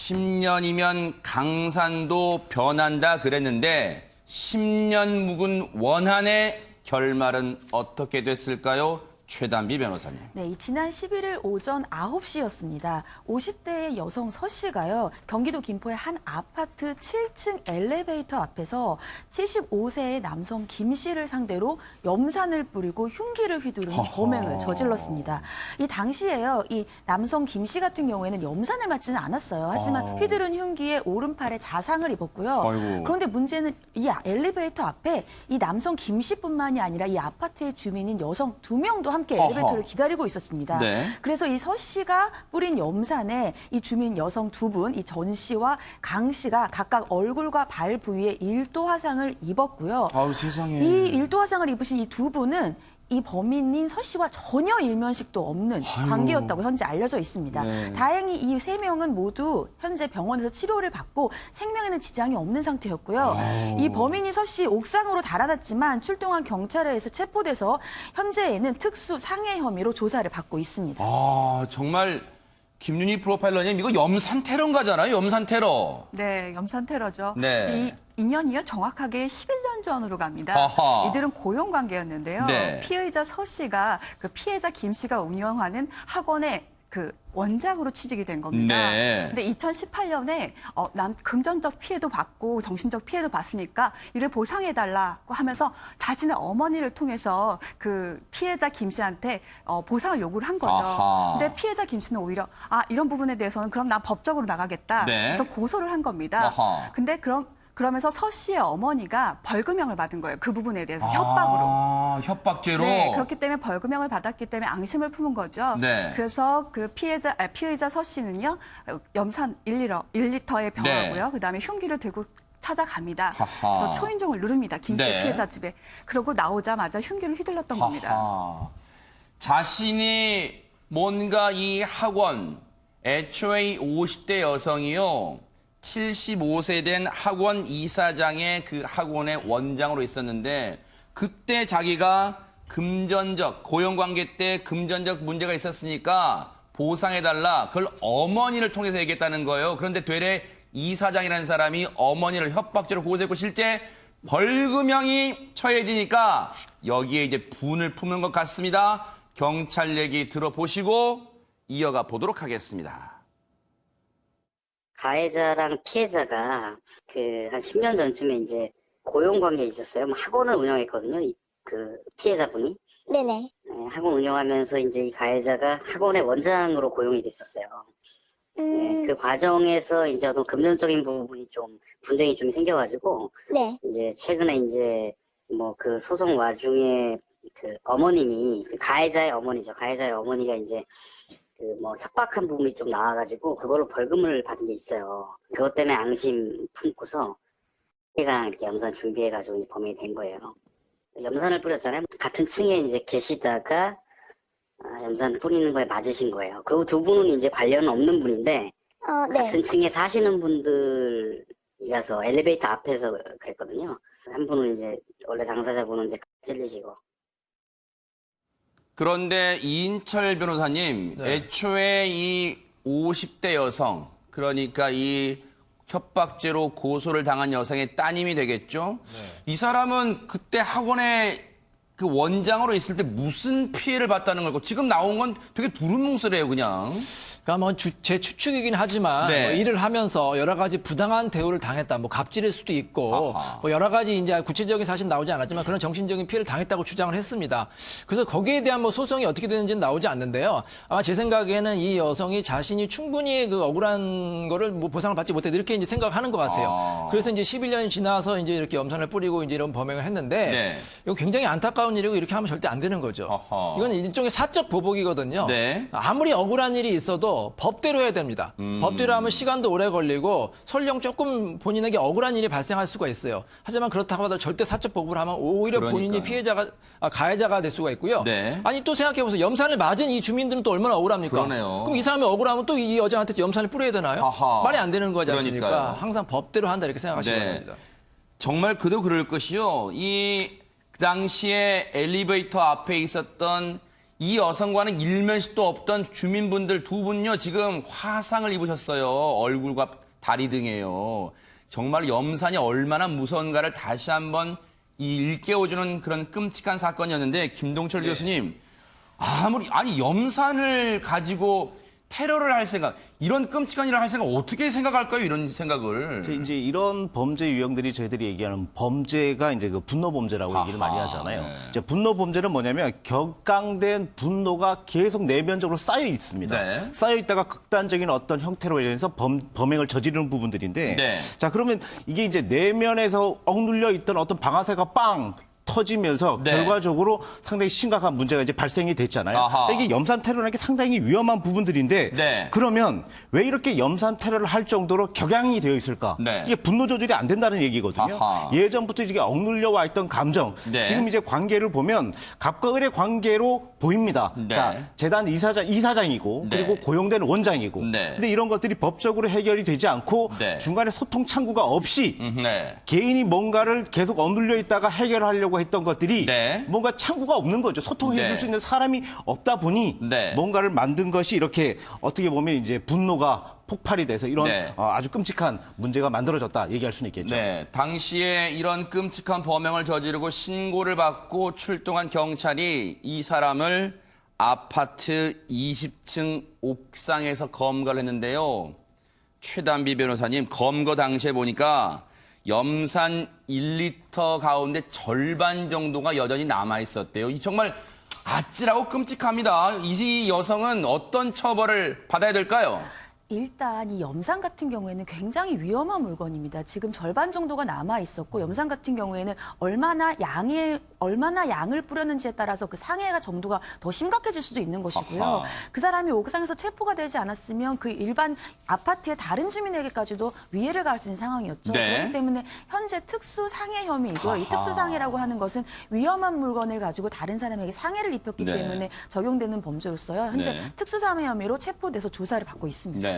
10년이면 강산도 변한다 그랬는데 10년 묵은 원한의 결말은 어떻게 됐을까요? 최단비 변호사님. 네, 지난 11일 오전 9시였습니다. 50대의 여성 서 씨가요, 경기도 김포의 한 아파트 7층 엘리베이터 앞에서 75세의 남성 김 씨를 상대로 염산을 뿌리고 흉기를 휘두르는 범행을 저질렀습니다. 이 당시에요, 이 남성 김 씨 같은 경우에는 염산을 맞지는 않았어요. 하지만 휘두른 흉기에 오른팔에 자상을 입었고요. 아이고. 그런데 문제는 이 엘리베이터 앞에 이 남성 김 씨뿐만이 아니라 이 아파트의 주민인 여성 2명도 함께 엘리베이터를 기다리고 있었습니다. 네. 그래서 이 서 씨가 뿌린 염산에 이 주민 여성 2분, 이 전 씨와 강 씨가 각각 얼굴과 발 부위에 1도 화상을 입었고요. 아우 세상에. 이 1도 화상을 입으신 이 2분은 이 범인인 서 씨와 전혀 일면식도 없는 관계였다고 현재 알려져 있습니다. 네. 다행히 이 3명은 모두 현재 병원에서 치료를 받고 생명에는 지장이 없는 상태였고요. 이 범인이 서 씨 옥상으로 달아났지만 출동한 경찰에 의해서 체포돼서 현재에는 특수 상해 혐의로 조사를 받고 있습니다. 아 정말 김윤희 프로파일러님 이거 염산 테러인가잖아요. 염산 테러. 네, 염산 테러죠. 네. 이 인연이요 정확하게 11년 전으로 갑니다. 아하. 이들은 고용 관계였는데요. 네. 피의자 서 씨가 그 피해자 김 씨가 운영하는 학원의 그 원장으로 취직이 된 겁니다. 네. 근데 2018년에 난 금전적 피해도 받고 정신적 피해도 봤으니까 이를 보상해달라고 하면서 자신의 어머니를 통해서 그 피해자 김 씨한테 보상을 요구를 한 거죠. 아하. 근데 피해자 김 씨는 오히려 이런 부분에 대해서는 그럼 난 법적으로 나가겠다. 네. 그래서 고소를 한 겁니다. 아하. 근데 그러면서 서 씨의 어머니가 벌금형을 받은 거예요. 그 부분에 대해서 협박으로. 협박죄로. 네, 그렇기 때문에 벌금형을 받았기 때문에 앙심을 품은 거죠. 네. 그래서 그 피의자 서 씨는요, 염산 1리터의 병하고요. 네. 그다음에 흉기를 들고 찾아갑니다. 하하. 그래서 초인종을 누릅니다. 김 씨 네. 피해자 집에. 그러고 나오자마자 흉기를 휘둘렀던 겁니다. 하하. 자신이 뭔가 이 학원, 애초에 50대 여성이요. 75세 된 학원 이사장의 그 학원의 원장으로 있었는데 그때 자기가 금전적, 고용관계 때 금전적 문제가 있었으니까 보상해달라. 그걸 어머니를 통해서 얘기했다는 거예요. 그런데 되레 이사장이라는 사람이 어머니를 협박죄로 고소했고 실제 벌금형이 처해지니까 여기에 이제 분을 품은 것 같습니다. 경찰 얘기 들어보시고 이어가 보도록 하겠습니다. 가해자랑 피해자가 한 10년 전쯤에 이제 고용관계에 있었어요. 학원을 운영했거든요. 그 피해자분이. 네네. 네, 학원 운영하면서 이제 이 가해자가 학원의 원장으로 고용이 됐었어요. 네, 그 과정에서 이제 어떤 금전적인 부분이 좀 분쟁이 좀 생겨가지고 네. 이제 최근에 이제 뭐 그 소송 와중에 그 어머님이 그 가해자의 어머니죠. 가해자의 어머니가 이제 그 뭐 협박한 부분이 좀 나와가지고 그걸로 벌금을 받은 게 있어요. 그것 때문에 앙심 품고서 걔랑 이렇게 염산 준비해가지고 이제 범행이 된 거예요. 염산을 뿌렸잖아요. 같은 층에 이제 계시다가 염산 뿌리는 거에 맞으신 거예요. 그 2분은 이제 관련 없는 분인데 네. 같은 층에 사시는 분들이라서 엘리베이터 앞에서 그랬거든요. 한 분은 이제 원래 당사자분은 이제 찔리시고. 그런데 이인철 변호사님, 네. 애초에 이 50대 여성, 그러니까 이 협박죄로 고소를 당한 여성의 따님이 되겠죠? 이 사람은 그때 학원에 그 원장으로 있을 때 무슨 피해를 봤다는 걸고 지금 나온 건 되게 두루뭉술해요, 그냥. 그러니까 뭐 제 추측이긴 하지만 네. 뭐 일을 하면서 여러 가지 부당한 대우를 당했다. 뭐 갑질일 수도 있고 아하. 뭐 여러 가지 이제 구체적인 사실 나오지 않았지만 그런 정신적인 피해를 당했다고 주장을 했습니다. 그래서 거기에 대한 뭐 소송이 어떻게 되는지는 나오지 않는데요. 아마 제 생각에는 이 여성이 자신이 충분히 그 억울한 거를 뭐 보상을 받지 못했다 이렇게 이제 생각하는 것 같아요. 그래서 이제 11년이 지나서 이제 이렇게 염산을 뿌리고 이제 이런 범행을 했는데 네. 이거 굉장히 안타까운 일이고 이렇게 하면 절대 안 되는 거죠. 아하. 이건 일종의 사적 보복이거든요. 네. 아무리 억울한 일이 있어도 법대로 해야 됩니다. 법대로 하면 시간도 오래 걸리고 설령 조금 본인에게 억울한 일이 발생할 수가 있어요. 하지만 그렇다고 하더라도 절대 사적 보복을 하면 오히려 본인이 그러니까요. 가해자가 될 수가 있고요. 네. 아니 또 생각해보세요. 염산을 맞은 이 주민들은 또 얼마나 억울합니까? 그러네요. 그럼 이 사람이 억울하면 또 이 여자한테 염산을 뿌려야 되나요? 아하. 말이 안 되는 거지 않습니까? 그러니까요. 항상 법대로 한다 이렇게 생각하시면 됩니다. 정말 그도 그럴 것이요. 그 당시에 엘리베이터 앞에 있었던 이 여성과는 일면식도 없던 주민분들 두 분요, 지금 화상을 입으셨어요. 얼굴과 다리 등에요. 정말 염산이 얼마나 무서운가를 다시 한번 일깨워주는 그런 끔찍한 사건이었는데, 김동철 교수님, 아니, 염산을 가지고 테러를 할 생각, 이런 끔찍한 일을 할 생각 어떻게 생각할까요? 이런 생각을. 이제 이런 범죄 유형들이 저희들이 얘기하는 범죄가 이제 그 분노 범죄라고 얘기를 많이 하잖아요. 네. 이제 분노 범죄는 뭐냐면 격강된 분노가 계속 내면적으로 쌓여 있습니다. 네. 쌓여 있다가 극단적인 어떤 형태로 인해서 범행을 저지르는 부분들인데, 네. 자 그러면 이게 이제 내면에서 억눌려 있던 어떤 방아쇠가 빵 터지면서 네. 결과적으로 상당히 심각한 문제가 이제 발생이 됐잖아요. 아하. 자, 이게 염산 테러라는 게 상당히 위험한 부분들인데 네. 그러면 왜 이렇게 염산 테러를 할 정도로 격양이 되어 있을까? 네. 이게 분노 조절이 안 된다는 얘기거든요. 아하. 예전부터 이게 억눌려 와 있던 감정, 네. 지금 이제 관계를 보면 갑과 을의 관계로 보입니다. 네. 자, 재단 이사장이고 네. 그리고 고용된 원장이고. 네. 근데 이런 것들이 법적으로 해결이 되지 않고 네. 중간에 소통 창구가 없이 네. 개인이 뭔가를 계속 억눌려 있다가 해결하려고 했던 것들이 네. 뭔가 창구가 없는 거죠. 소통해 줄 네. 수 있는 사람이 없다 보니 네. 뭔가를 만든 것이 이렇게 어떻게 보면 이제 분노가 폭발이 돼서 이런 네. 아주 끔찍한 문제가 만들어졌다 얘기할 수는 있겠죠. 네, 당시에 이런 끔찍한 범행을 저지르고 신고를 받고 출동한 경찰이 이 사람을 아파트 20층 옥상에서 검거를 했는데요. 최단비 변호사님, 검거 당시에 보니까 염산 1리터 가운데 절반 정도가 여전히 남아 있었대요. 이 정말 아찔하고 끔찍합니다. 이 여성은 어떤 처벌을 받아야 될까요? 일단 이 염산 같은 경우에는 굉장히 위험한 물건입니다. 지금 절반 정도가 남아 있었고 염산 같은 경우에는 얼마나 양을 뿌렸는지에 따라서 그 상해가 정도가 더 심각해질 수도 있는 것이고요. 아하. 그 사람이 옥상에서 체포가 되지 않았으면 그 일반 아파트의 다른 주민에게까지도 위해를 가할 수 있는 상황이었죠. 네. 그렇기 때문에 현재 특수 상해 혐의이고요. 이 아하. 특수 상해라고 하는 것은 위험한 물건을 가지고 다른 사람에게 상해를 입혔기 네. 때문에 적용되는 범죄로서요. 현재 네. 특수 상해 혐의로 체포돼서 조사를 받고 있습니다. 네.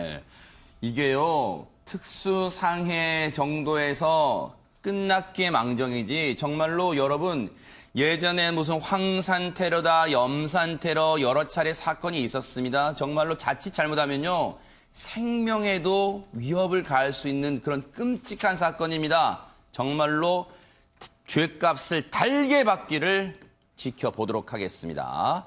이게요, 특수상해 정도에서 끝났기에 망정이지, 정말로 여러분, 예전에 무슨 황산 테러다, 염산 테러 여러 차례 사건이 있었습니다. 정말로 자칫 잘못하면요, 생명에도 위협을 가할 수 있는 그런 끔찍한 사건입니다. 정말로 죄값을 달게 받기를 지켜보도록 하겠습니다.